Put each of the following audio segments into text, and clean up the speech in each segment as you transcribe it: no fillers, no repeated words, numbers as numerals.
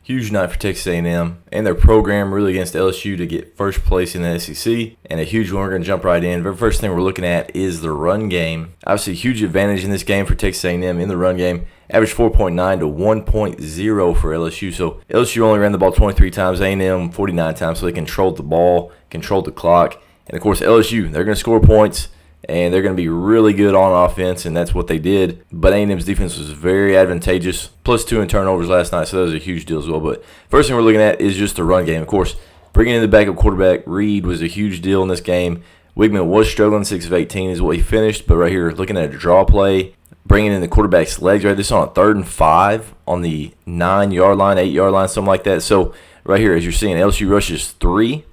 Huge night for Texas A&M and their program really against LSU to get first place in the SEC, and a huge one. We're going to jump right in. Very first thing we're looking at is the run game. Obviously, a huge advantage in this game for Texas A&M in the run game. Average 4.9 to 1.0 for LSU. So LSU only ran the ball 23 times, A&M 49 times, so they controlled the ball, controlled the clock. And, of course, LSU, they're going to score points, and they're going to be really good on offense, and that's what they did. But A&M's defense was very advantageous, +2 in turnovers last night, so that was a huge deal as well. But first thing we're looking at is just the run game. Of course, bringing in the backup quarterback, Reid, was a huge deal in this game. Wigman was struggling, 6 of 18 is what he finished. But right here, looking at a draw play, bringing in the quarterback's legs, right? This on a 3rd and 5 on the 9-yard line, 8-yard line, something like that. So right here, as you're seeing, LSU rushes 3.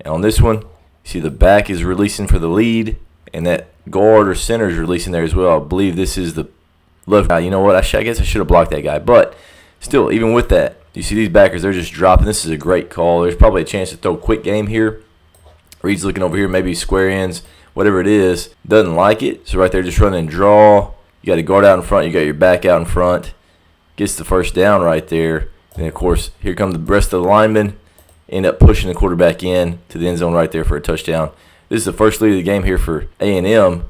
And on this one, you see the back is releasing for the lead, and that guard or center is releasing there as well. I believe this is the left guy. You know what? I guess I should have blocked that guy. But still, even with that, you see these backers, they're just dropping. This is a great call. There's probably a chance to throw a quick game here. Reid's looking over here, maybe square ends, whatever it is. Doesn't like it. So right there, just running and draw. You got a guard out in front. You got your back out in front. Gets the first down right there. And, of course, here come the rest of the linemen. End up pushing the quarterback in to the end zone right there for a touchdown. This is the first lead of the game here for A&M.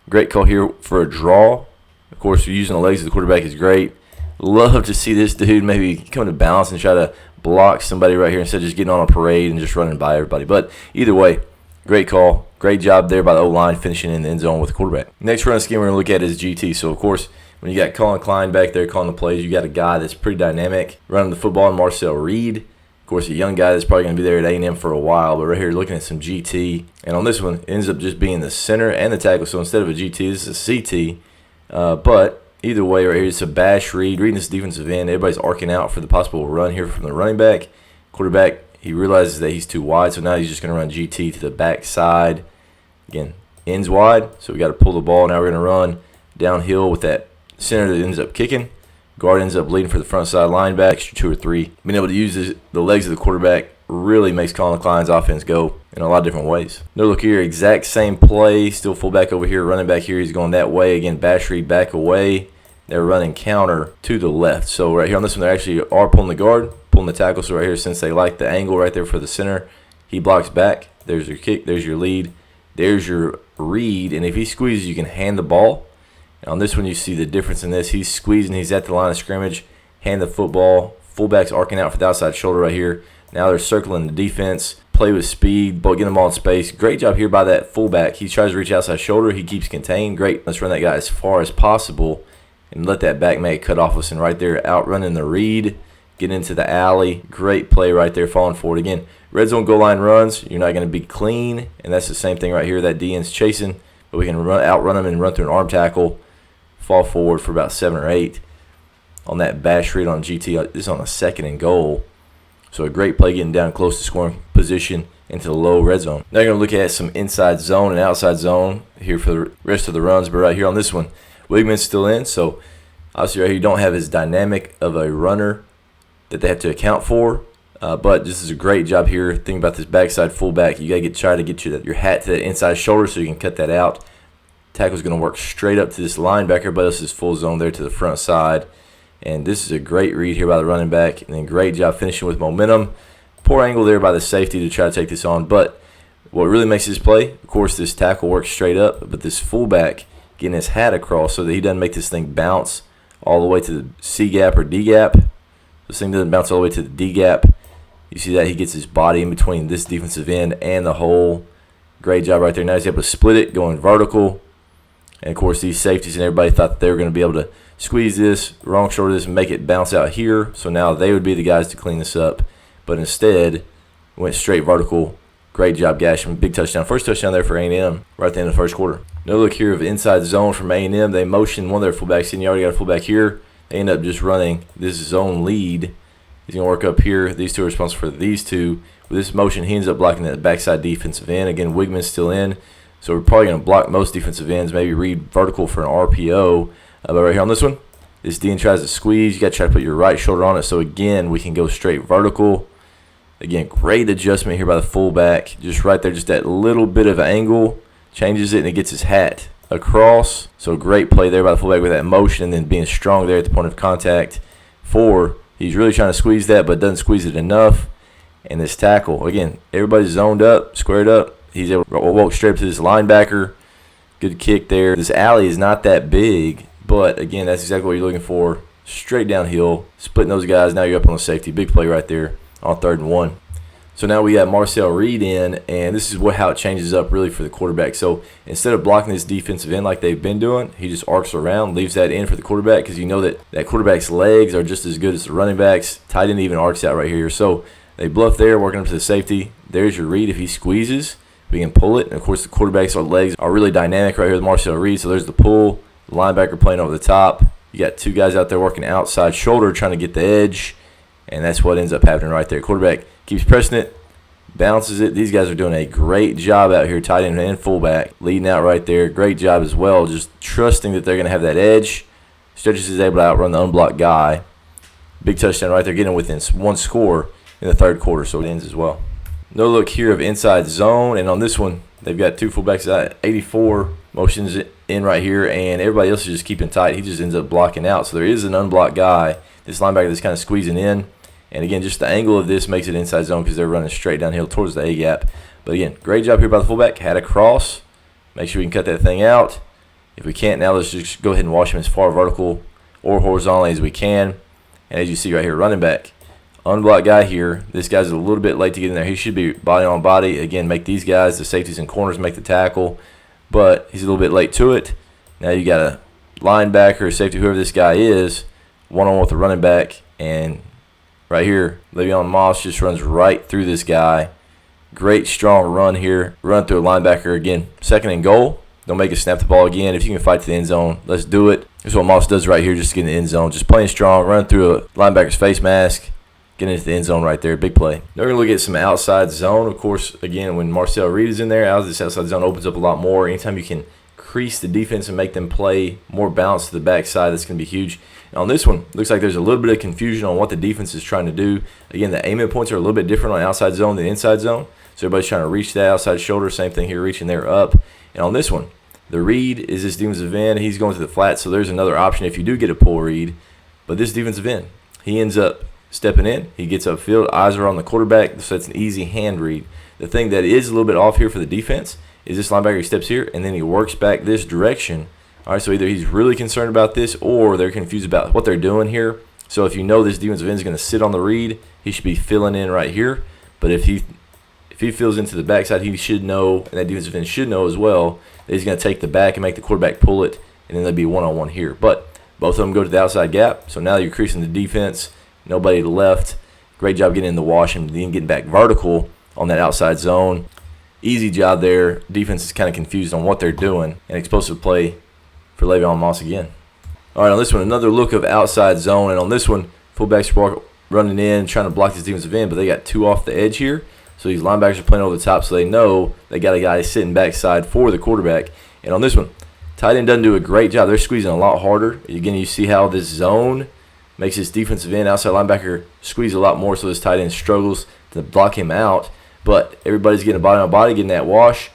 Great call here for a draw. Of course, using the legs of the quarterback is great. Love to see this dude maybe come to balance and try to block somebody right here instead of just getting on a parade and just running by everybody. But either way, great call. Great job there by the O-line finishing in the end zone with the quarterback. Next run scheme we're going to look at is GT. So, of course, when you got Collin, Klein back there calling the plays, you got a guy that's pretty dynamic running the football in Marcell, Reid. Of course, a young guy that's probably going to be there at A&M for a while, but right here looking at some GT. And on this one, it ends up just being the center and the tackle. So instead of a GT, this is a CT. But either way, right here, it's a bash Reid. Reid in this defensive end. Everybody's arcing out for the possible run here from the running back. Quarterback, he realizes that he's too wide, so now he's just going to run GT to the back side. Again, ends wide, so we got to pull the ball. Now we're going to run downhill with that center that ends up kicking. Guard ends up leading for the front side linebacker, extra 2 or 3. Being able to use the legs of the quarterback really makes Collin Klein's offense go in a lot of different ways. No look here, exact same play. Still fullback over here, running back here. He's going that way. Again, bash Reid back away. They're running counter to the left. So right here on this one, they actually are pulling the guard, pulling the tackle. So right here, since they like the angle right there for the center, he blocks back. There's your kick. There's your lead. There's your Reid. And if he squeezes, you can hand the ball. And on this one, you see the difference in this. He's squeezing. He's at the line of scrimmage. Hand the football. Fullback's arcing out for the outside shoulder right here. Now they're circling the defense. Play with speed. Get them all in space. Great job here by that fullback. He tries to reach outside shoulder. He keeps contained. Great. Let's run that guy as far as possible and let that back make a cut off us. And right there, outrunning the Reid. Get into the alley. Great play right there, falling forward. Again, red zone goal line runs. You're not going to be clean. And that's the same thing right here. That DN's chasing. But we can outrun him and run through an arm tackle. Fall forward for about 7 or 8 on that bash Reid on GT. This is on a 2nd and goal. So a great play getting down close to scoring position into the low red zone. Now you're going to look at some inside zone and outside zone here for the rest of the runs. But right here on this one, Wigman's still in. So obviously right here you don't have as dynamic of a runner that they have to account for. But this is a great job here. Think about this backside fullback. You got to try to get your hat to the inside shoulder so you can cut that out. Tackle's going to work straight up to this linebacker, but this is full zone there to the front side. And this is a great read here by the running back. And then great job finishing with momentum. Poor angle there by the safety to try to take this on. But what really makes this play, of course, this tackle works straight up, but this fullback getting his hat across so that he doesn't make this thing bounce all the way to the C gap or D gap. This thing doesn't bounce all the way to the D gap. You see that he gets his body in between this defensive end and the hole. Great job right there. Now he's able to split it, going vertical. And, of course, these safeties and everybody thought that they were going to be able to squeeze this, wrong shoulder this, and make it bounce out here. So now they would be the guys to clean this up. But instead, went straight vertical. Great job, Gashman. Big touchdown. First touchdown there for A&M right at the end of the first quarter. No look here of inside zone from A&M. They motion one of their fullbacks in. You already got a fullback here. They end up just running this zone lead. He's going to work up here. These two are responsible for these two. With this motion, he ends up blocking that backside defensive end. Again, Wigman's still in. So we're probably going to block most defensive ends, maybe Reid vertical for an RPO. But right here on this one, this DN tries to squeeze. You got to try to put your right shoulder on it. So, again, we can go straight vertical. Again, great adjustment here by the fullback. Just right there, just that little bit of angle. Changes it, and it gets his hat across. So great play there by the fullback with that motion and then being strong there at the point of contact for He's really trying to squeeze that, but doesn't squeeze it enough. And this tackle, again, everybody's zoned up, squared up. He's able to walk straight up to this linebacker. Good kick there. This alley is not that big, but again, that's exactly what you're looking for. Straight downhill, splitting those guys. Now you're up on the safety. Big play right there on 3rd and 1. So now we got Marcell Reid in, and this is how it changes up really for the quarterback. So instead of blocking this defensive end like they've been doing, he just arcs around, leaves that in for the quarterback, because you know that quarterback's legs are just as good as the running backs. Tight end even arcs out right here. So they bluff there, working up to the safety. There's your Reid. If he squeezes, we can pull it. And, of course, the quarterback's legs are really dynamic right here with Marcell Reid. So there's the pull. The linebacker playing over the top. You got 2 guys out there working outside shoulder trying to get the edge, and that's what ends up happening right there. Quarterback keeps pressing it, bounces it. These guys are doing a great job out here, tight end and fullback, leading out right there. Great job as well, just trusting that they're going to have that edge. Stretches is able to outrun the unblocked guy. Big touchdown right there, getting within 1 score in the 3rd quarter, so it ends as well. No look here of inside zone, and on this one, they've got 2 fullbacks at 84, motions in right here, and everybody else is just keeping tight. He just ends up blocking out, so there is an unblocked guy. This linebacker that's kind of squeezing in. And again, just the angle of this makes it inside zone because they're running straight downhill towards the A-gap. But again, great job here by the fullback. Had a cross. Make sure we can cut that thing out. If we can't now, let's just go ahead and wash him as far vertical or horizontally as we can. And as you see right here, running back. Unblocked guy here. This guy's a little bit late to get in there. He should be body on body. Again, make these guys, the safeties and corners, make the tackle. But he's a little bit late to it. Now you got a linebacker, safety, whoever this guy is, one-on-one with the running back. And right here, Le'Veon Moss just runs right through this guy. Great, strong run here. Run through a linebacker again. 2nd and goal. Don't make us snap the ball again. If you can fight to the end zone, let's do it. This is what Moss does right here, just to get in the end zone. Just playing strong, run through a linebacker's face mask. Get into the end zone right there. Big play. Now we're going to look at some outside zone. Of course, again, when Marcell Reid is in there, this outside zone opens up a lot more. Anytime you can crease the defense and make them play more balanced to the backside, that's going to be huge. And on this one, looks like there's a little bit of confusion on what the defense is trying to do. Again, the aiming points are a little bit different on outside zone than inside zone. So everybody's trying to reach that outside shoulder. Same thing here, reaching there up. And on this one, the Reid is this defensive end. He's going to the flat, so there's another option if you do get a pull Reid. But this defensive end, he ends up stepping in. He gets upfield. Eyes are on the quarterback, so it's an easy hand read. The thing that is a little bit off here for the defense is this linebacker steps here, and then he works back this direction. All right, so either he's really concerned about this or they're confused about what they're doing here. So if you know this defensive end is going to sit on the read, he should be filling in right here. But if he fills into the backside, he should know, and that defensive end should know as well, that he's going to take the back and make the quarterback pull it, and then there'll be one-on-one here. But both of them go to the outside gap, so now you're creasing the defense. Nobody to the left. Great job getting in the wash and then getting back vertical on that outside zone. Easy job there. Defense is kind of confused on what they're doing. An explosive play for Le'Veon Moss again. All right, on this one, another look of outside zone. And on this one, fullbacks running in, trying to block this defensive end, but they got 2 off the edge here. So these linebackers are playing over the top, so they know they got a guy sitting backside for the quarterback. And on this one, tight end doesn't do a great job. They're squeezing a lot harder. Again, you see how this zone makes this defensive end, outside linebacker, squeeze a lot more, so this tight end struggles to block him out. But everybody's getting a body on body, getting that wash.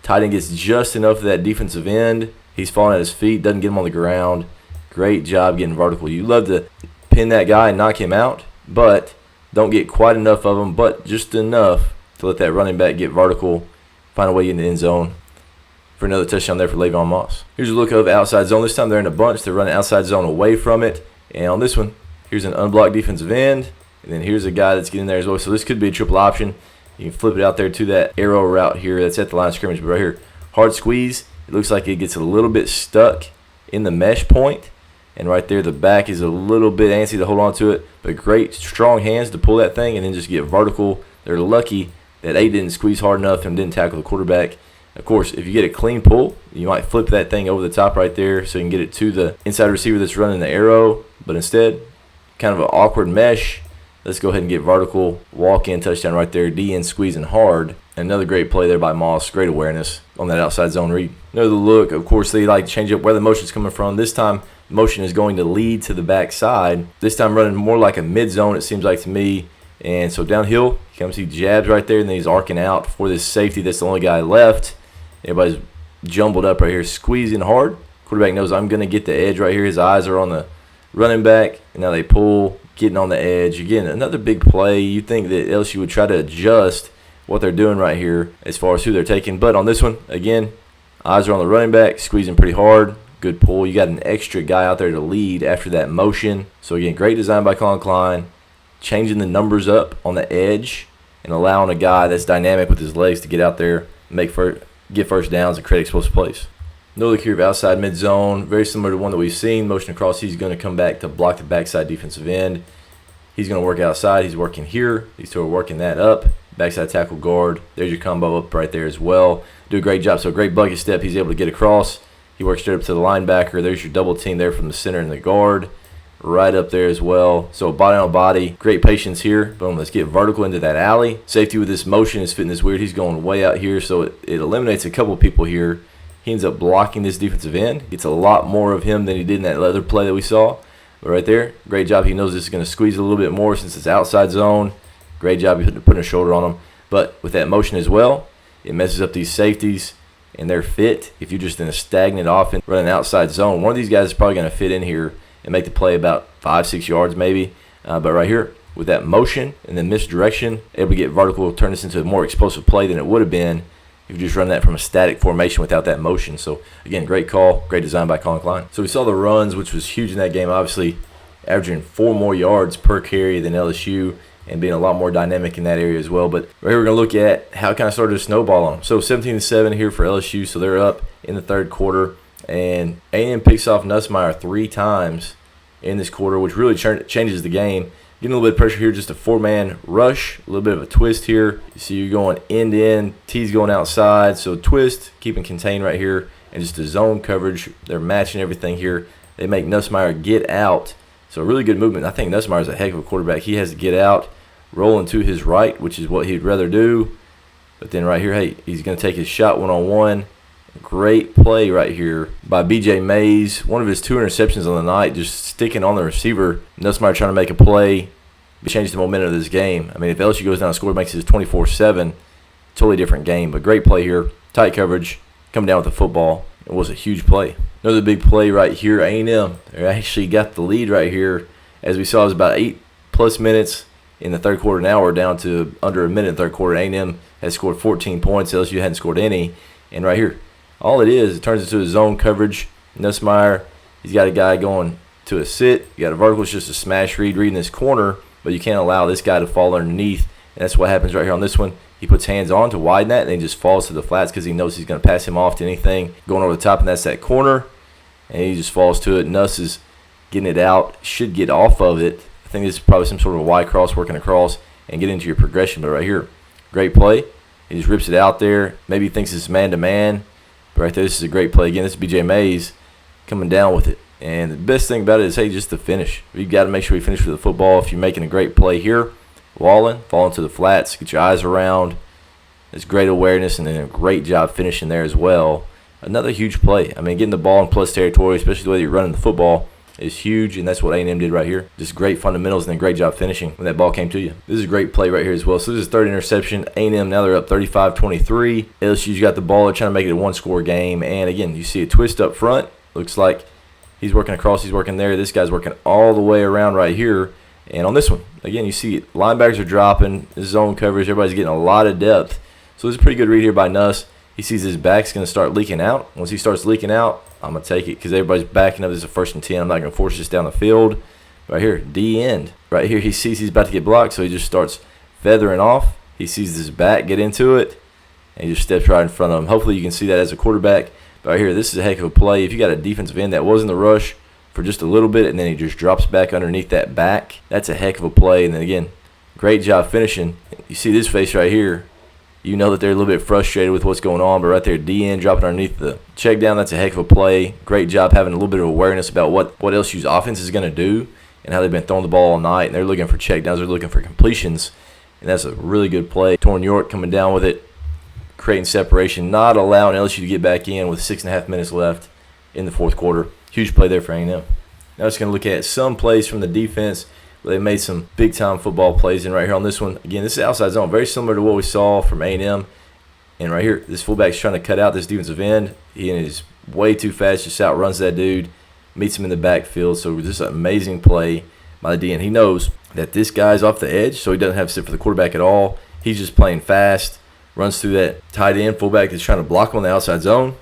Tight end gets just enough of that defensive end. He's falling at his feet, doesn't get him on the ground. Great job getting vertical. You love to pin that guy and knock him out, but don't get quite enough of him, but just enough to let that running back get vertical, find a way in the end zone for another touchdown there for Le'Veon Moss. Here's a look of outside zone. This time they're in a bunch. They're running outside zone away from it. And on this one, here's an unblocked defensive end. And then here's a guy that's getting there as well. So this could be a triple option. You can flip it out there to that arrow route here. That's at the line of scrimmage. But right here, hard squeeze. It looks like it gets a little bit stuck in the mesh point. And right there, the back is a little bit antsy to hold on to it. But great, strong hands to pull that thing and then just get vertical. They're lucky that A didn't squeeze hard enough and didn't tackle the quarterback. Of course, if you get a clean pull, you might flip that thing over the top right there so you can get it to the inside receiver that's running the arrow. But instead, kind of an awkward mesh. Let's go ahead and get vertical. Walk-in touchdown right there. D-in squeezing hard. Another great play there by Moss. Great awareness on that outside zone read. Another look. Of course, they like to change up where the motion is coming from. This time, motion is going to lead to the backside. This time running more like a mid-zone, it seems like to me. And so downhill, you come see jabs right there, and then he's arcing out for this safety. That's the only guy left. Everybody's jumbled up right here, squeezing hard. Quarterback knows I'm going to get the edge right here. His eyes are on the running back, and now they pull. getting on the edge. Again, another big play. You think that LSU would try to adjust what they're doing right here as far as who they're taking. But on this one, again, eyes are on the running back, squeezing pretty hard. Good pull. You got an extra guy out there to lead after that motion. So, again, great design by Collin Klein, changing the numbers up on the edge and allowing a guy that's dynamic with his legs to get out there, get first downs, and create explosive plays. No look here of outside mid-zone, very similar to one that we've seen. Motion across, he's going to come back to block the backside defensive end. He's going to work outside. He's working here. These two are working that up. Backside tackle guard. There's your combo up right there as well. Do a great job. So great bucket step. He's able to get across. He works straight up to the linebacker. There's your double team there from the center and the guard. Right up there as well. So body on body. Great patience here. Boom, let's get vertical into that alley. Safety with this motion is fitting this weird. He's going way out here, so it eliminates a couple people here. He ends up blocking this defensive end. Gets a lot more of him than he did in that other play that we saw. But right there, great job. He knows this is going to squeeze a little bit more since it's outside zone. Great job putting a shoulder on him. But with that motion as well, it messes up these safeties and their fit. If you're just in a stagnant offense running outside zone, one of these guys is probably going to fit in here and make the play about 5-6 yards maybe. But right here, with that motion and then misdirection, able to get vertical, turn this into a more explosive play than it would have been if you just run that from a static formation without that motion. So, again, great call, great design by Collin Klein. So we saw the runs, which was huge in that game, obviously averaging 4 more yards per carry than LSU and being a lot more dynamic in that area as well. But right here we're going to look at how it kind of started to snowball on them. So 17-7 here for LSU, so they're up in the third quarter. And A&M picks off Nussmeier 3 times in this quarter, which really changes the game. Getting a little bit of pressure here, just a 4-man rush, a little bit of a twist here. You see you're going end-to-end, T's going outside, so twist, keeping contained right here, and just a zone coverage. They're matching everything here. They make Nussmeier get out, so really good movement. I think Nussmeier's a heck of a quarterback. He has to get out, rolling to his right, which is what he'd rather do. But then right here, hey, he's going to take his shot one-on-one. Great play right here by B.J. Mays. One of his 2 interceptions on the night, just sticking on the receiver. Nussmeier trying to make a play. Change the momentum of this game. I mean, if LSU goes down and scores, makes it 24-7, totally different game. But great play here. Tight coverage. Coming down with the football. It was a huge play. Another big play right here. A&M, they actually got the lead right here. As we saw, it was about 8+ minutes in the third quarter. Now we're down to under a minute in the third quarter. A&M has scored 14 points. LSU hadn't scored any. And right here, all it is, it turns into a zone coverage. Nussmeier, he's got a guy going to a sit. You got a vertical, it's just a smash Reid in this corner, but you can't allow this guy to fall underneath. And that's what happens right here on this one. He puts hands on to widen that, and then he just falls to the flats because he knows he's going to pass him off to anything going over the top, and that's that corner. And he just falls to it. Nuss is getting it out, should get off of it. I think this is probably some sort of a Y cross working across and get into your progression. But right here, great play. He just rips it out there. Maybe he thinks it's man-to-man. But right there, this is a great play. Again, this is B.J. Mays coming down with it. And the best thing about it is, hey, just the finish. You've got to make sure you finish with the football. If you're making a great play here, falling to the flats, get your eyes around. It's great awareness and then a great job finishing there as well. Another huge play. I mean, getting the ball in plus territory, especially the way you're running the football, is huge, and that's what A&M did right here. Just great fundamentals and then great job finishing when that ball came to you. This is a great play right here as well. So this is third interception. A&M, now they're up 35-23. LSU's got the ball. They're trying to make it a one-score game. And, again, you see a twist up front. Looks like he's working across. He's working there. This guy's working all the way around right here. And on this one, again, you see linebackers are dropping. Zone coverage. Everybody's getting a lot of depth. So this is a pretty good read here by Nuss. He sees his back's going to start leaking out. Once he starts leaking out, I'm going to take it because everybody's backing up. This is a 1st and 10. I'm not going to force this down the field. Right here, D end. Right here, he sees he's about to get blocked, so he just starts feathering off. He sees his back get into it, and he just steps right in front of him. Hopefully you can see that as a quarterback. But right here, this is a heck of a play. If you got a defensive end that was in the rush for just a little bit, and then he just drops back underneath that back, that's a heck of a play. And then again, great job finishing. You see this face right here. You know that they're a little bit frustrated with what's going on, but right there, DN dropping underneath the check down, that's a heck of a play. Great job having a little bit of awareness about what LSU's offense is going to do and how they've been throwing the ball all night. And they're looking for check downs, they're looking for completions, and that's a really good play. Torn York coming down with it, creating separation, not allowing LSU to get back in with 6.5 minutes left in the fourth quarter. Huge play there for A&M. Now just going to look at some plays from the defense. They made some big-time football plays in right here on this one. Again, this is outside zone, very similar to what we saw from A&M. And right here, this fullback's trying to cut out this defensive end. He is way too fast, just outruns that dude, meets him in the backfield. So this is an amazing play by the DN. He knows that this guy's off the edge, so he doesn't have to sit for the quarterback at all. He's just playing fast, runs through that tight end. Fullback is trying to block him on the outside zone.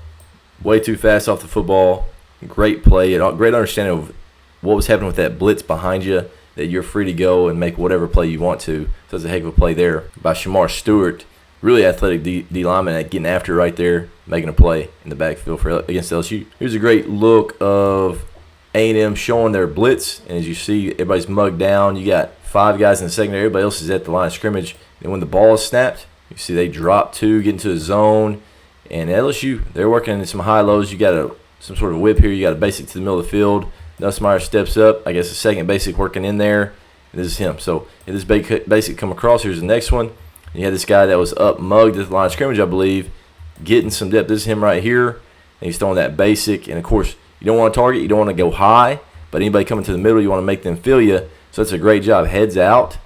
Way too fast off the football. Great play. Great understanding of what was happening with that blitz behind you, that you're free to go and make whatever play you want to. So it's a heck of a play there by Shamar Stewart. Really athletic D lineman at getting after right there, making a play in the backfield against LSU. Here's a great look of A&M showing their blitz. And as you see, everybody's mugged down. You got 5 guys in the secondary. Everybody else is at the line of scrimmage. And when the ball is snapped, you see they drop 2, get into the zone. And LSU, they're working in some high-lows. You got some sort of whip here. You got a basic to the middle of the field. Nussmeier steps up. I guess the second basic working in there. This is him. So if this basic come across, here's the next one. You had this guy that was up mugged at the line of scrimmage, I believe, getting some depth. This is him right here. And he's throwing that basic. And, of course, you don't want to target. You don't want to go high. But anybody coming to the middle, you want to make them feel you. So that's a great job. Heads out.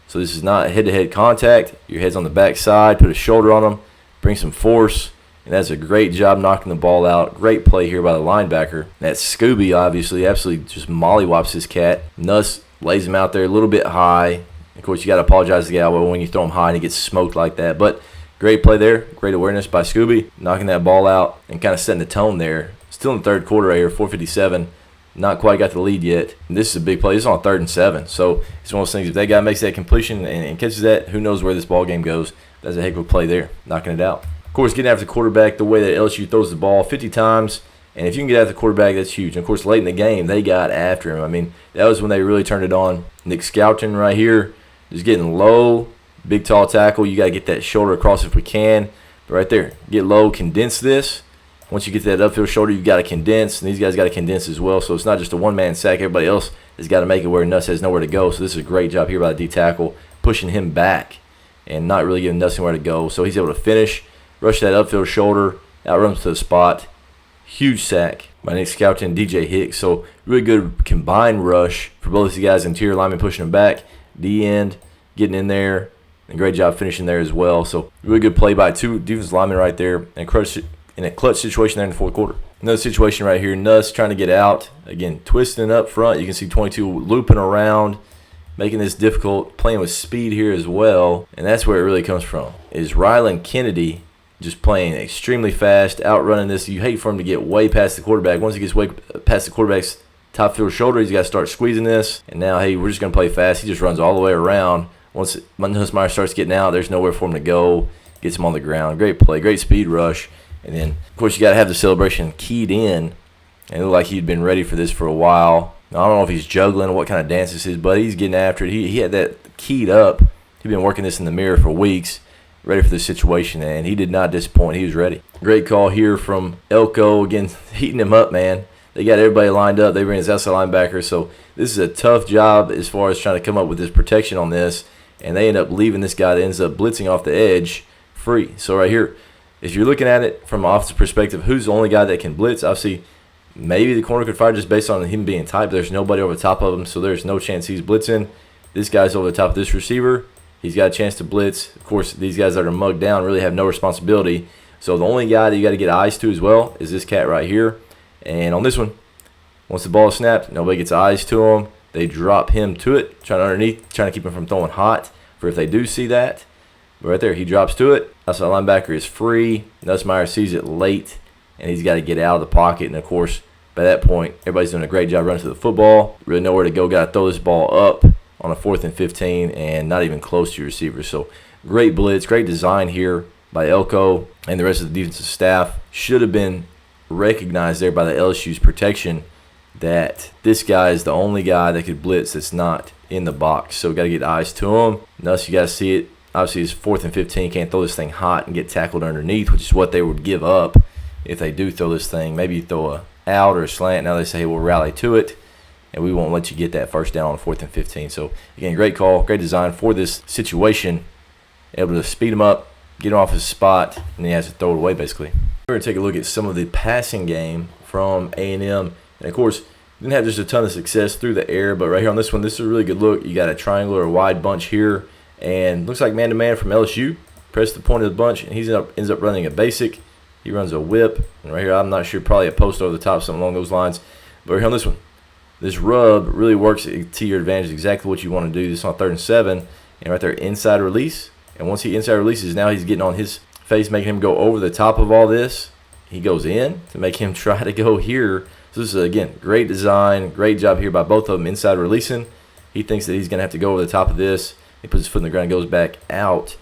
So this is not head-to-head contact. Your head's on the back side. Put a shoulder on them. Bring some force. And that's a great job knocking the ball out. Great play here by the linebacker. That's Scooby, obviously. Absolutely just mollywops this cat. Nuss lays him out there a little bit high. Of course, you got to apologize to the guy when you throw him high and he gets smoked like that. But great play there. Great awareness by Scooby. Knocking that ball out and kind of setting the tone there. Still in the third quarter right here, 4:57. Not quite got the lead yet. And this is a big play. This is on 3rd and 7. So it's one of those things, if that guy makes that completion and catches that, who knows where this ball game goes. That's a heck of a play there, knocking it out. Of course, getting after the quarterback, the way that LSU throws the ball 50 times, and if you can get after the quarterback, that's huge. And, of course, late in the game, they got after him. I mean, that was when they really turned it on. Nick Scouton right here, just getting low, big, tall tackle. You got to get that shoulder across if we can. But right there, get low, condense this. Once you get to that upfield shoulder, you got to condense, and these guys got to condense as well. So it's not just a one-man sack. Everybody else has got to make it where Nuss has nowhere to go. So this is a great job here by the D tackle, pushing him back and not really giving Nuss anywhere to go. So he's able to finish, rush that upfield shoulder, outruns to the spot. Huge sack by Nick Scouton and DJ Hicks. So really good combined rush for both these guys. Interior lineman pushing him back. D-end getting in there. And great job finishing there as well. So really good play by 2 defensive linemen right there. And in a clutch situation there in the 4th quarter. Another situation right here. Nuss trying to get out. Again, twisting up front. You can see 22 looping around, making this difficult, playing with speed here as well. And that's where it really comes from, is Ryland Kennedy just playing extremely fast, outrunning this. You hate for him to get way past the quarterback. Once he gets way past the quarterback's top field shoulder, he's got to start squeezing this. And now, hey, we're just going to play fast. He just runs all the way around. Once Nussmeier starts getting out, there's nowhere for him to go. Gets him on the ground. Great play, great speed rush. And then, of course, you got to have the celebration keyed in. And it looked like he'd been ready for this for a while. Now, I don't know if he's juggling or what kind of dance this is, but he's getting after it. He had that keyed up. He'd been working this in the mirror for weeks, ready for this situation, and he did not disappoint. He was ready. Great call here from Elko. Again, heating him up, man. They got everybody lined up. They bring his outside linebacker. So this is a tough job as far as trying to come up with this protection on this. And they end up leaving this guy that ends up blitzing off the edge free. So right here, if you're looking at it from an offensive perspective, who's the only guy that can blitz? Obviously, maybe the corner could fire just based on him being tight, but there's nobody over the top of him, so there's no chance he's blitzing. This guy's over the top of this receiver. He's got a chance to blitz. Of course, these guys that are mugged down really have no responsibility. So the only guy that you got to get eyes to as well is this cat right here. And on this one, once the ball is snapped, nobody gets eyes to him. They drop him to it, trying to keep him from throwing hot for if they do see that. But right there, he drops to it. Outside linebacker is free. Nussmeier sees it late, and he's got to get out of the pocket. And, of course, by that point, everybody's doing a great job running to the football. Really nowhere to go. Got to throw this ball up on a 4th and 15 and not even close to your receiver. So great blitz, great design here by Elko and the rest of the defensive staff. Should have been recognized there by the LSU's protection that this guy is the only guy that could blitz that's not in the box. So got to get eyes to him. Nuss, you got to see it. Obviously, it's 4th and 15. Can't throw this thing hot and get tackled underneath, which is what they would give up if they do throw this thing. Maybe you throw a out or a slant. Now they say, hey, we'll rally to it, and we won't let you get that first down on 4th and 15. So, again, great call, great design for this situation. Able to speed him up, get him off his spot, and then he has to throw it away, basically. We're going to take a look at some of the passing game from A&M. And, of course, didn't have just a ton of success through the air, but right here on this one, this is a really good look. You got a triangle or a wide bunch here, and looks like man-to-man from LSU. Press the point of the bunch, and he ends up running a basic. He runs a whip, and right here, I'm not sure, probably a post over the top, something along those lines. But right here on this one, This rub really works to your advantage, exactly what you want to do. This on 3rd and 7, and right there, inside release. And once he inside releases, now he's getting on his face, making him go over the top of all this. He goes in to make him try to go here. So this is, again, great design, great job here by both of them, inside releasing. He thinks that he's going to have to go over the top of this. He puts his foot in the ground, goes back out,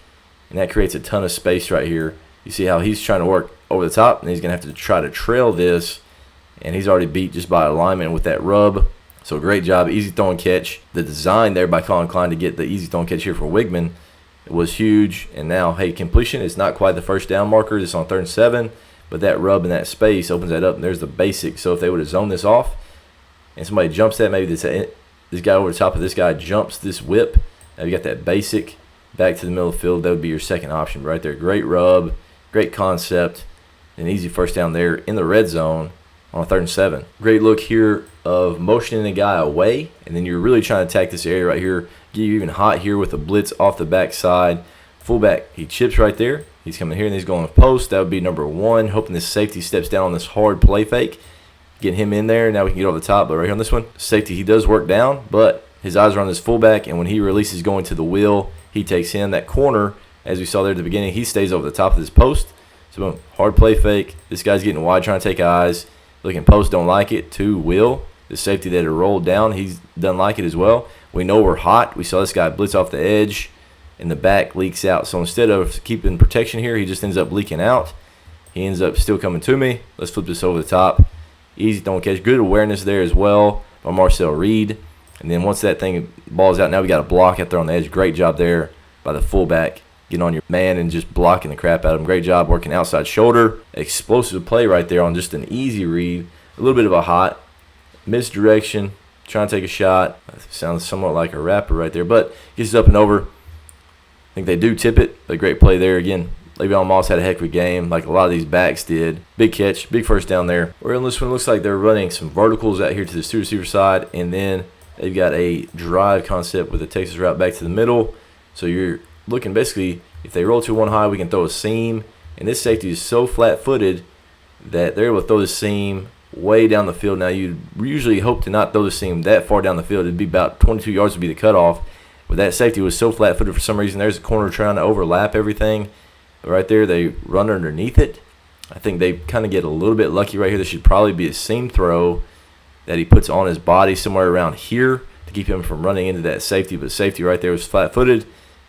and that creates a ton of space right here. You see how he's trying to work over the top, and he's going to have to try to trail this, and he's already beat just by alignment with that rub. So great job, easy throw and catch. The design there by Collin Klein to get the easy throw and catch here for Wigman was huge. And now, hey, completion is not quite the first down marker. This on 3rd and 7, but that rub in that space opens that up, and there's the basic. So if they would have zoned this off and somebody jumps that, maybe this guy over the top of this guy jumps this whip, now you got that basic back to the middle of the field. That would be your second option right there. Great rub, great concept, an easy first down there in the red zone on 3rd and 7. Great look here of motioning the guy away, and then you're really trying to attack this area right here, get you even hot here with a blitz off the backside. Fullback, he chips right there. He's coming here, and he's going to post. That would be number 1, hoping this safety steps down on this hard play fake. Get him in there. Now we can get over the top, but right here on this one, safety, he does work down, but his eyes are on this fullback, and when he releases going to the wheel, he takes in that corner. As we saw there at the beginning, he stays over the top of this post. So boom, hard play fake. This guy's getting wide, trying to take eyes. Looking post, don't like it. To Will, the safety that had rolled down, he doesn't like it as well. We know we're hot. We saw this guy blitz off the edge, and the back leaks out. So instead of keeping protection here, he just ends up leaking out. He ends up still coming to me. Let's flip this over the top. Easy throwing catch. Good awareness there as well by Marcell Reid. And then once that thing balls out, now we got a block out there on the edge. Great job there by the fullback. Getting on your man and just blocking the crap out of him. Great job working outside shoulder. Explosive play right there on just an easy read. A little bit of a hot misdirection. Trying to take a shot. Sounds somewhat like a rapper right there, but gets it up and over. I think they do tip it. A great play there again. Le'Veon Moss had a heck of a game, like a lot of these backs did. Big catch, big first down there. We're in this one. Looks like they're running some verticals out here to the two receiver side, and then they've got a drive concept with a Texas route back to the middle. So you're looking basically, if they roll to one high, we can throw a seam. And this safety is so flat-footed that they're able to throw the seam way down the field. Now, you usually hope to not throw the seam that far down the field. It'd be about 22 yards would be the cutoff. But that safety was so flat-footed for some reason. There's a corner trying to overlap everything. But right there, they run underneath it. I think they kind of get a little bit lucky right here. There should probably be a seam throw that he puts on his body somewhere around here to keep him from running into that safety. But safety right there was flat-footed.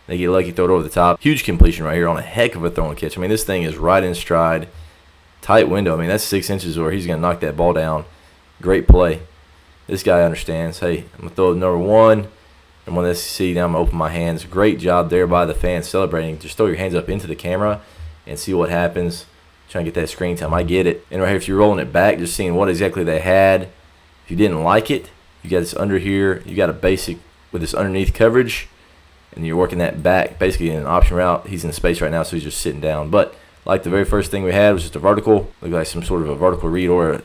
They get lucky, throw it over the top. Huge completion right here on a heck of a throw and catch. I mean, this thing is right in stride. Tight window. I mean, that's 6 inches where he's going to knock that ball down. Great play. This guy understands. Hey, I'm going to throw number 1. And when this see, now I'm going to open my hands. Great job there by the fans celebrating. Just throw your hands up into the camera and see what happens. Trying to get that screen time. I get it. And right here, if you're rolling it back, just seeing what exactly they had. If you didn't like it, you got this under here. You got a basic with this underneath coverage. And you're working that back basically in an option route. He's in space right now, so he's just sitting down. But like the very first thing we had was just a vertical. Looked like some sort of a vertical read or a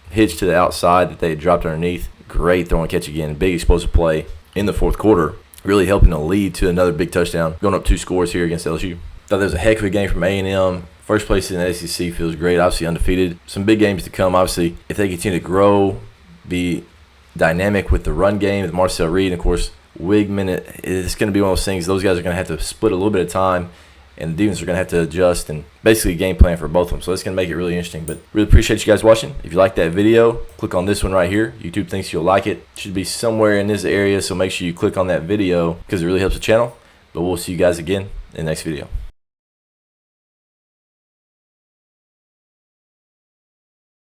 hitch to the outside that they had dropped underneath. Great throw and catch again. Big explosive play in the fourth quarter. Really helping to lead to another big touchdown. Going up 2 scores here against LSU. Thought that was a heck of a game from A&M. First place in the SEC feels great. Obviously undefeated. Some big games to come. Obviously, if they continue to grow, be dynamic with the run game with Marcell Reid, and of course, Wigman, it's going to be one of those things. Those guys are going to have to split a little bit of time, and the defense are going to have to adjust and basically game plan for both of them. So that's going to make it really interesting. But really appreciate you guys watching. If you like that video, click on this one right here. YouTube thinks you'll like it. It should be somewhere in this area, so make sure you click on that video because it really helps the channel. But we'll see you guys again in the next video.